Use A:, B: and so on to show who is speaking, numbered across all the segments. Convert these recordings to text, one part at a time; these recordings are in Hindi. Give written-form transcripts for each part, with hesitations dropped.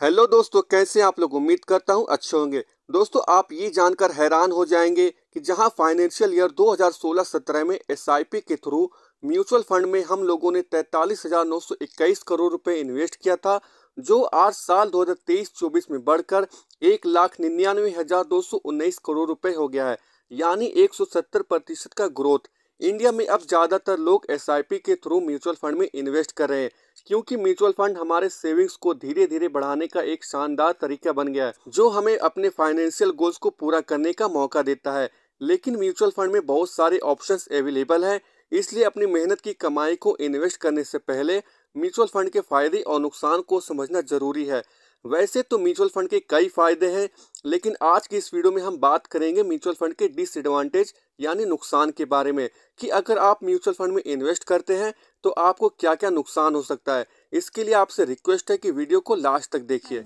A: हेलो दोस्तों, कैसे हैं आप लोग। उम्मीद करता हूं अच्छे होंगे। दोस्तों, आप ये जानकर हैरान हो जाएंगे कि जहां फाइनेंशियल ईयर 2016-17 में एसआईपी के थ्रू म्यूचुअल फंड में हम लोगों ने 43,921 करोड़ रुपए इन्वेस्ट किया था, जो आज साल 2023-24 में बढ़कर 1,99,219 करोड़ रुपए हो गया है। यानी 170% का ग्रोथ। इंडिया में अब ज्यादातर लोग एसआईपी के थ्रू म्यूचुअल फंड में इन्वेस्ट कर रहे हैं, क्योंकि म्यूचुअल फंड हमारे सेविंग्स को धीरे धीरे बढ़ाने का एक शानदार तरीका बन गया है, जो हमें अपने फाइनेंशियल गोल्स को पूरा करने का मौका देता है। लेकिन म्यूचुअल फंड में बहुत सारे ऑप्शंस अवेलेबल हैं, इसलिए अपनी मेहनत की कमाई को इन्वेस्ट करने से पहले म्यूचुअल फंड के फायदे और नुकसान को समझना जरूरी है। वैसे तो म्यूचुअल फंड के कई फायदे हैं, लेकिन आज की इस वीडियो में हम बात करेंगे म्यूचुअल फंड के डिसएडवांटेज यानी नुकसान के बारे में, कि अगर आप म्यूचुअल फंड में इन्वेस्ट करते हैं तो आपको क्या क्या नुकसान हो सकता है। इसके लिए आपसे रिक्वेस्ट है कि वीडियो को लास्ट तक देखिए।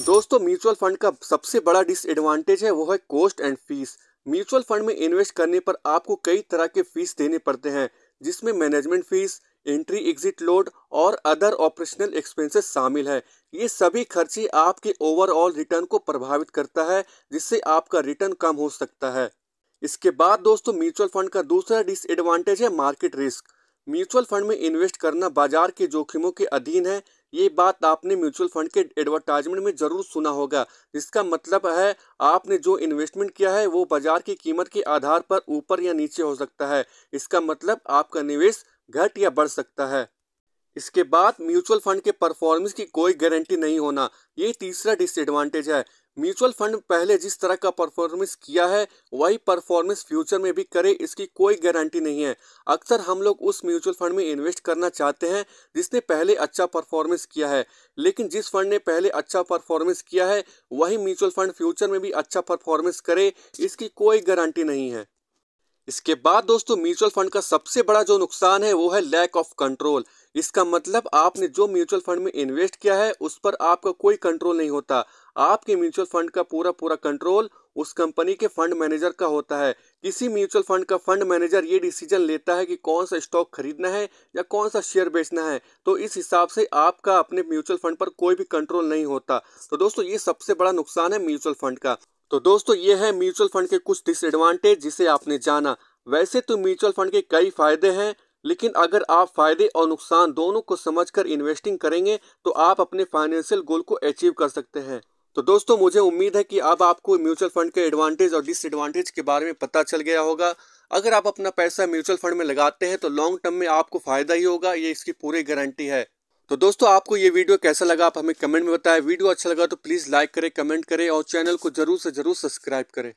A: दोस्तों, म्यूचुअल फंड का सबसे बड़ा डिसएडवांटेज है वो है cost and fees. Mutual fund में इन्वेस्ट करने पर आपको कई तरह के फीस देने पड़ते हैं, जिसमें management fees, entry exit load और अदर ऑपरेशनल एक्सपेंसेस शामिल है। ये सभी खर्चे आपके ओवरऑल रिटर्न को प्रभावित करता है, जिससे आपका रिटर्न कम हो सकता है। इसके बाद दोस्तों, म्यूचुअल फंड का दूसरा डिसएडवांटेज है मार्केट रिस्क। म्यूचुअल फंड में इन्वेस्ट करना बाजार के जोखिमों के अधीन है। ये बात आपने म्यूचुअल फंड के एडवर्टाइजमेंट में जरूर सुना होगा, जिसका मतलब है आपने जो इन्वेस्टमेंट किया है वो बाजार की कीमत के आधार पर ऊपर या नीचे हो सकता है। इसका मतलब आपका निवेश घट या बढ़ सकता है। इसके बाद म्यूचुअल फंड के परफॉर्मेंस की कोई गारंटी नहीं होना, ये तीसरा डिसएडवांटेज है। म्यूचुअल फंड पहले जिस तरह का परफॉर्मेंस किया है वही परफॉर्मेंस फ्यूचर में भी करे, इसकी कोई गारंटी नहीं है। अक्सर हम लोग उस म्यूचुअल फंड में इन्वेस्ट करना चाहते हैं जिसने पहले अच्छा परफॉर्मेंस किया है, लेकिन जिस फंड ने पहले अच्छा परफॉर्मेंस किया है वही म्यूचुअल फंड फ्यूचर में भी अच्छा परफॉर्मेंस करे, इसकी कोई गारंटी नहीं है। इसके बाद दोस्तों, म्यूचुअल फंड का सबसे बड़ा जो नुकसान है वो है लैक ऑफ कंट्रोल। इसका मतलब आपने जो म्यूचुअल फंड में इन्वेस्ट किया है उस पर आपका कोई कंट्रोल नहीं होता। आपके म्यूचुअल फंड का पूरा पूरा कंट्रोल उस कंपनी के फंड मैनेजर का होता है। किसी म्यूचुअल फंड का फंड मैनेजर ये डिसीजन लेता है कि कौन सा स्टॉक खरीदना है या कौन सा शेयर बेचना है, तो इस हिसाब से आपका अपने म्यूचुअल फंड पर कोई भी कंट्रोल नहीं होता। तो दोस्तों, ये सबसे बड़ा नुकसान है म्यूचुअल फंड का। तो दोस्तों, ये है म्यूचुअल फंड के कुछ डिसएडवांटेज जिसे आपने जाना। वैसे तो म्यूचुअल फंड के कई फायदे हैं, लेकिन अगर आप फायदे और नुकसान दोनों को समझकर इन्वेस्टिंग करेंगे तो आप अपने फाइनेंशियल गोल को अचीव कर सकते हैं। तो दोस्तों, मुझे उम्मीद है कि अब आपको म्यूचुअल फंड के एडवांटेज और डिसएडवांटेज के बारे में पता चल गया होगा। अगर आप अपना पैसा म्यूचुअल फंड में लगाते हैं तो लॉन्ग टर्म में आपको फायदा ही होगा, ये इसकी पूरी गारंटी है। तो दोस्तों, आपको ये वीडियो कैसा लगा आप हमें कमेंट में बताएं। वीडियो अच्छा लगा तो प्लीज़ लाइक करें, कमेंट करें और चैनल को जरूर से जरूर सब्सक्राइब करें।